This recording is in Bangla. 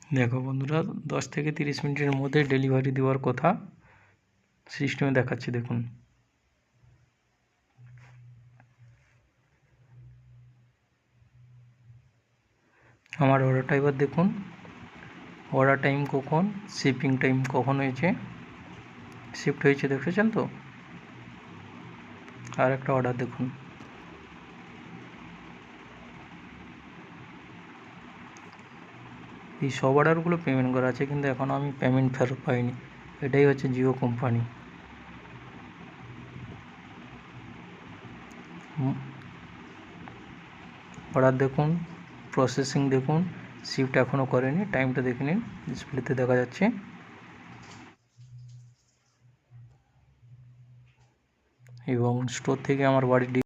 দেখো বন্ধুরা, 10 থেকে 30 মিনিটের মধ্যে ডেলিভারি দেওয়ার কথা সিস্টেমে দেখাচ্ছে। দেখুন, আমার অর্ডারটা এবার দেখুন। অর্ডার টাইম কখন, শিপিং টাইম কখন হয়েছে, শিফট হয়েছে, দেখেছেন তো। আর একটা অর্ডার দেখুন, এই সব অর্ডারগুলো পেমেন্ট করা আছে, কিন্তু এখনও আমি পেমেন্ট ফেরত পাইনি। এটাই হচ্ছে জিও কোম্পানি। অর্ডার দেখুন, প্রসেসিং দেখুন, শিফট এখনও করেনি। টাইমটা দেখে নিন, ডিসপ্লেতে দেখা যাচ্ছে। এবং স্টোর থেকে আমার বাড়ির